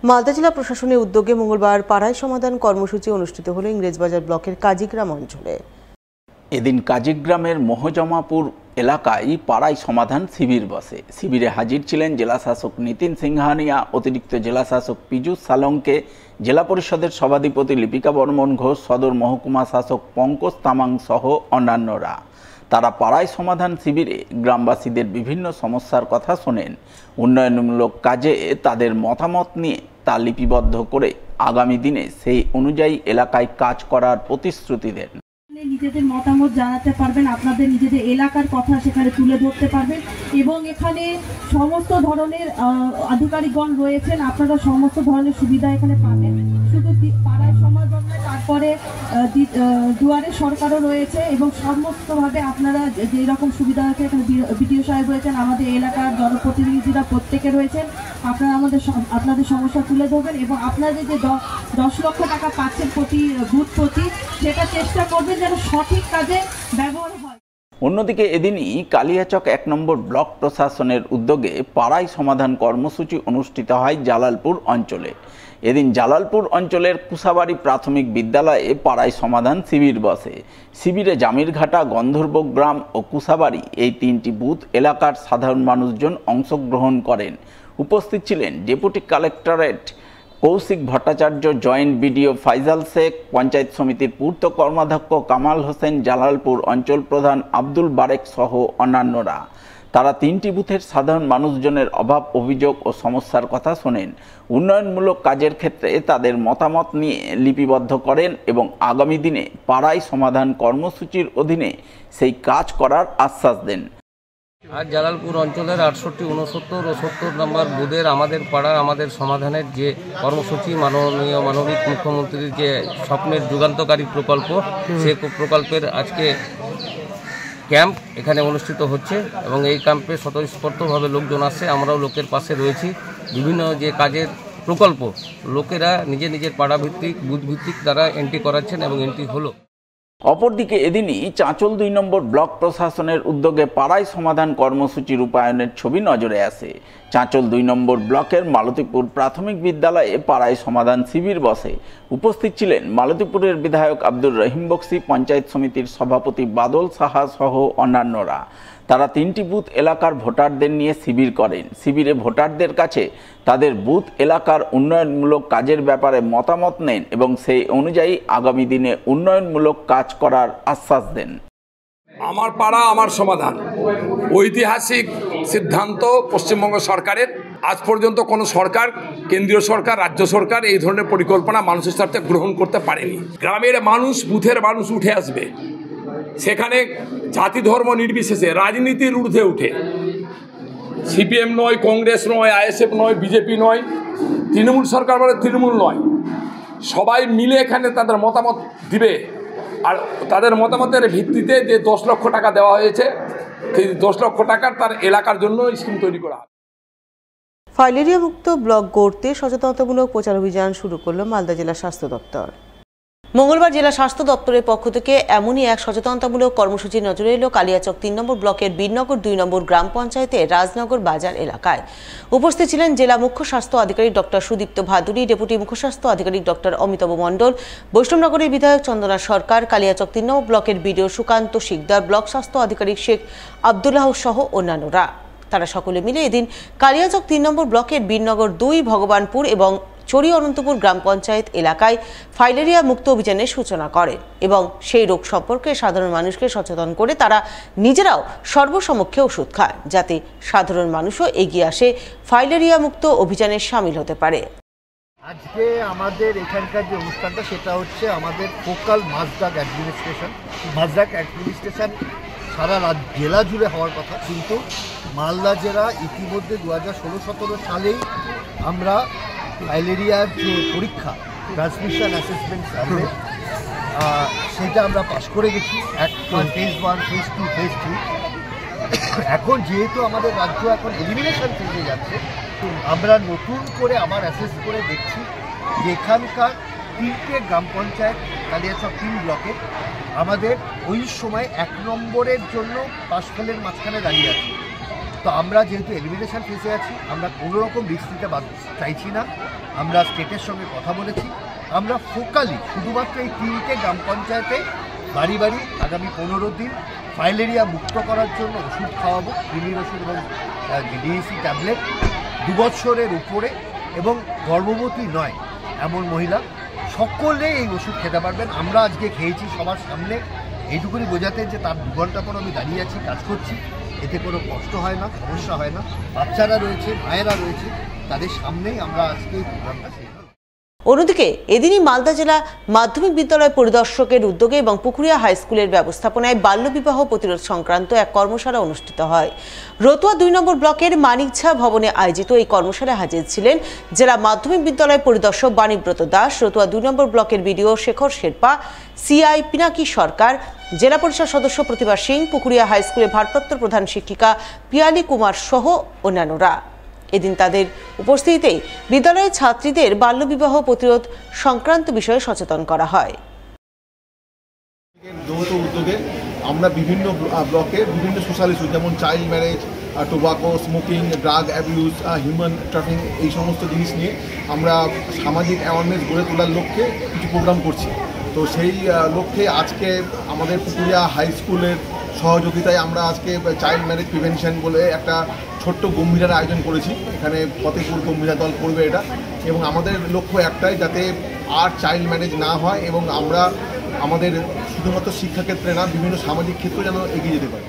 মালদা জেলা প্রশাসনের উদ্যোগে মঙ্গলবার পাড়ায় সমাধান কর্মসূচি অনুষ্ঠিত হলো ইংরেজবাজার ব্লকের কাজীগ্রাম অঞ্চলে। এদিন কাজীগ্রামের মহজমাপুর এলাকায় পাড়ায় সমাধান শিবির বসে। শিবিরে হাজির ছিলেন জেলাশাসক নিতিন সিংহানিয়া, অতিরিক্ত জেলাশাসক পীযূষ সালঙ্কে, জেলা পরিষদের সভাধিপতি লিপিকা বর্মন ঘোষ, সদর মহকুমা শাসক পঙ্কজ তামাং সহ অন্যান্যরা। তারা পাড়ায় সমাধান শিবিরে গ্রামবাসীদের বিভিন্ন সমস্যার কথা শোনেন। উন্নয়নমূলক কাজে তাদের মতামত নিয়ে তা লিপিবদ্ধ করে আগামী দিনে সেই অনুযায়ী এলাকায় কাজ করার প্রতিশ্রুতি দেন। নিজেদের মতামত জানাতে পারবেন, আপনাদের নিজেদের এলাকার কথা সেখানে তুলে ধরতে পারবেন এবং এখানে সমস্ত ধরনের আধিকারিকগণ রয়েছেন, আপনারা সমস্ত ধরনের সুবিধা এখানে পাবেন। শুধু পাড়ায় সমাধান নয়, তারপরে দুয়ারে সরকারও রয়েছে এবং সমস্তভাবে আপনারা যেই রকম সুবিধা আছে, এখানে বিডিও সাহেব রয়েছেন, আমাদের এলাকার জনপ্রতিনিধিরা প্রত্যেকে রয়েছেন। আপনারা আপনাদের সমস্যা তুলে ধরবেন এবং আপনাদের যে 10 লক্ষ টাকা পাচ্ছেন প্রতি বুথ প্রতি, সেটা চেষ্টা করবেন যেন সঠিক কাজে ব্যবহার হয়। অন্যদিকে এদিনই কালিয়াচক 1 নম্বর ব্লক প্রশাসনের উদ্যোগে পাড়ায় সমাধান কর্মসূচি অনুষ্ঠিত হয় জালালপুর অঞ্চলে। এদিন জালালপুর অঞ্চলের কুসাবাড়ি প্রাথমিক বিদ্যালয়ে পাড়ায় সমাধান শিবির বসে। শিবিরে জামিরঘাটা, গন্ধর্ব গ্রাম ও কুসাবাড়ি এই 3টি বুথ এলাকার সাধারণ মানুষজন অংশগ্রহণ করেন। উপস্থিত ছিলেন deputy collectorate Koushik Bhattacharya, joint BDO Faizal Sheikh, panchayat সমিতির পূর্ত কর্মাধ্যক্ষ কামাল হোসেন, জালালপুর অঞ্চল প্রধান আব্দুল বারেক সহ অন্যান্যরা। তারা 3টি বুথের সাধারণ মানুষজনের অভাব, অভিযোগ ও সমস্যার কথা শোনেন। উন্নয়নমূলক কাজের ক্ষেত্রে তাদের মতামত নিয়ে লিপিবদ্ধ করেন এবং আগামী দিনে পাড়ায় সমাধান কর্মসূচির অধীনে সেই কাজ করার আশ্বাস দেন। আজ জালালপুর অঞ্চলের 68, 69 ও 70 নম্বর বুথের আমাদের পাড়া আমাদের সমাধানের যে কর্মসূচি, মাননীয় মানবিক মুখ্যমন্ত্রীর যে স্বপ্নের যুগান্তকারী প্রকল্প, সে প্রকল্পের আজকে ক্যাম্প এখানে অনুষ্ঠিত হচ্ছে এবং এই ক্যাম্পে স্বতঃস্ফূর্তভাবে লোকজন আসছে। আমরাও লোকের পাশে রয়েছি। বিভিন্ন যে কাজের প্রকল্প লোকেরা নিজের পাড়া ভিত্তিক, বুথ ভিত্তিক দ্বারা এন্ট্রি করাচ্ছেন এবং এন্ট্রি হলো। অপরদিকে এদিনই চাঁচল 2 নম্বর ব্লক প্রশাসনের উদ্যোগে পাড়ায় সমাধান কর্মসূচি রূপায়ণের ছবি নজরে আসে। চাঁচল 2 নম্বর ব্লকের মালতীপুর প্রাথমিক বিদ্যালয়ে পাড়ায় সমাধান শিবির বসে। উপস্থিত ছিলেন মালতীপুরের বিধায়ক আব্দুর রহিম বক্সি, পঞ্চায়েত সমিতির সভাপতি বাদল সাহা সহ অন্যান্যরা। তারা 3টি বুথ এলাকার ভোটারদের নিয়ে শিবির করেন। শিবিরে ভোটারদের কাছে তাদের বুথ এলাকার উন্নয়নমূলক কাজের ব্যাপারে মতামত নেন এবং সেই অনুযায়ী আগামী দিনে উন্নয়নমূলক কাজ করার আশ্বাস দেন। আমার পাড়া আমার সমাধান ঐতিহাসিক সিদ্ধান্ত পশ্চিমবঙ্গ সরকারের। আজ পর্যন্ত কোনো সরকার, কেন্দ্রীয় সরকার, রাজ্য সরকার এই ধরনের পরিকল্পনা মানুষের স্বার্থে গ্রহণ করতে পারেনি। গ্রামের মানুষ, বুথের মানুষ উঠে আসবে, সেখানে জাতি ধর্ম নির্বিশেষে রাজনীতির ঊর্ধ্বে উঠে, সিপিএম নয়, কংগ্রেস নয়, আইএসএফ নয়, বিজেপি নয়, তৃণমূল সরকার বলে তৃণমূল নয়, সবাই মিলে এখানে তাদের মতামত দিবে। আর তাদের মতামতের ভিত্তিতে যে 10 লক্ষ টাকা দেওয়া হয়েছে, সেই 10 লক্ষ টাকার তার এলাকার জন্য স্কিম তৈরি করা হবে। ফাইলেরিয়া মুক্ত ব্লক গড়তে সচেতনতামূলক প্রচার অভিযান শুরু করল মালদা জেলা স্বাস্থ্য দপ্তর। মঙ্গলবার জেলা স্বাস্থ্য দপ্তরের পক্ষ থেকে এমনই এক সচেতনতামূলক কর্মসূচি নজরে এলো কালিয়াচক 3 নম্বর ব্লকের বীরনগর 2 নম্বর গ্রাম পঞ্চায়েতের রাজনগর বাজার এলাকায়। উপস্থিত ছিলেন জেলা মুখ্য স্বাস্থ্য আধিকারিক ডক্টর সুদীপ্ত ভাদুরী, ডেপুটি মুখ্য স্বাস্থ্য আধিকারিক ডক্টর অমিতাভ মণ্ডল, বৈষ্ণবনগরের বিধায়ক চন্দনা সরকার, কালিয়াচক 3 নম্বর ব্লকের বিডিও সুকান্ত শিকদার, ব্লক স্বাস্থ্য আধিকারিক শেখ আব্দুল্লাহ সহ অন্যান্যরা। তারা সকলে মিলে এদিন কালিয়াচক 3 নম্বর ব্লকের বীরনগর 2, ভগবানপুর এবং চরি অনন্তপুর গ্রাম পঞ্চায়েত এলাকায় ফাইলেরিয়া মুক্ত অভিযানের সূচনা করে এবং সেই রোগ সম্পর্কে সাধারণ মানুষকে সচেতন করে তারা নিজেরাও সর্বসমক্ষে ওষুধ খায়, যাতে সাধারণ মানুষও এগিয়ে আসে ফাইলেরিয়া মুক্ত অভিযানে সামিল হতে পারে। আজকে আমাদের এখানকার যে অনুষ্ঠানটা, সেটা হচ্ছে আমাদের ফোকাল মাছদাগ অ্যাডমিনিস্ট্রেশন। মাছদাগ অ্যাডমিনিস্ট্রেশন সারা জেলা জুড়ে হওয়ার কথা, কিন্তু মালদা জেলা ইতিমধ্যে 2016-17 সালেই আমরা ফাইলেরিয়ার যে পরীক্ষা, ট্রান্সমিশন অ্যাসেসমেন্ট সার্ভে, সেটা আমরা পাস করে গেছি। Phase 1, phase 2, phase 3। এখন যেহেতু আমাদের রাজ্য এখন এলিমিনেশন ফেজে যাচ্ছে, আমরা নতুন করে আবার অ্যাসেস করে দেখছি যে এখানকার 3টে গ্রাম পঞ্চায়েত কালিয়াচক 3 ব্লকে আমাদের ওই সময় 1 নম্বরের জন্য পাশ ফেলের মাঝখানে দাঁড়িয়ে আছে। তো আমরা যেহেতু এলিমিনেশন ফেসে আছি, আমরা কোনো রকম রিস্ক নিতে চাইছি না। আমরা স্টেটের সঙ্গে কথা বলেছি, আমরা ফোকালি শুধুমাত্র এই 3টে গ্রাম পঞ্চায়েতে বাড়ি বাড়ি আগামী 15 দিন ফাইলেরিয়া মুক্ত করার জন্য ওষুধ খাওয়াবো, কৃমির ওষুধ এবং ডিএসি ট্যাবলেট 2 বছরের উপরে এবং গর্ভবতী নয় এমন মহিলা সকলে এই ওষুধ খেতে পারবেন। আমরা আজকে খেয়েছি সবার সামনে, এইটুকুনি বোঝাতে যে তার 2 ঘন্টা পর আমি দাঁড়িয়ে আছি, কাজ করছি, এতে কোনো কষ্ট হয় না, সমস্যা হয় না। বাচ্চারা রয়েছে, মায়েরা রয়েছে, তাদের সামনেই আমরা আজকে এই প্রোগ্রামটা শেষ হল। অন্যদিকে এদিনই মালদা জেলা মাধ্যমিক বিদ্যালয় পরিদর্শকের উদ্যোগে এবং পুকুরিয়া হাই স্কুলের ব্যবস্থাপনায় বাল্যবিবাহ প্রতিরোধ সংক্রান্ত এক কর্মশালা অনুষ্ঠিত হয়। রতুয়া 2 নম্বর ব্লকের মানিকঝা ভবনে আয়োজিত এই কর্মশালায় হাজির ছিলেন জেলা মাধ্যমিক বিদ্যালয় পরিদর্শক বাণীব্রত দাস, রতুয়া 2 নম্বর ব্লকের বিডিও শেখর শেরপা, সিআই পিনাকি সরকার, জেলা পরিষদ সদস্য প্রতিভা সিং, পুকুরিয়া হাই স্কুলের ভারপ্রাপ্ত প্রধান শিক্ষিকা পিয়ালি কুমার সহ অন্যান্যরা। এদিন তাদের উপস্থিতিতেই বিদ্যালয়ের ছাত্রীদের বাল্যবিবাহ প্রতিরোধ সংক্রান্ত বিষয়ে সচেতন করা হয়। যৌথ উদ্যোগে আমরা বিভিন্ন ব্লকে বিভিন্ন সোশ্যাল ইস্যু যেমন child marriage, tobacco, smoking, drug abuse, human trafficking, এই সমস্ত জিনিস নিয়ে আমরা সামাজিক অ্যাওয়ারনেস গড়ে তোলার লক্ষ্যে কিছু প্রোগ্রাম করছি। তো সেই লক্ষ্যে আজকে আমাদের পুকুরিয়া হাই স্কুলের সহযোগিতায় আমরা আজকে চাইল্ড ম্যারেজ প্রিভেনশন বলে একটা ছোট্ট গম্ভীরার আয়োজন করেছি। এখানে ফতেপুর গম্ভীরা দল করবে এটা, এবং আমাদের লক্ষ্য একটাই, যাতে আর চাইল্ড ম্যারেজ না হয় এবং আমরা আমাদের শুধুমাত্র শিক্ষাক্ষেত্রে না, বিভিন্ন সামাজিক ক্ষেত্রে যেন এগিয়ে যেতে পারি।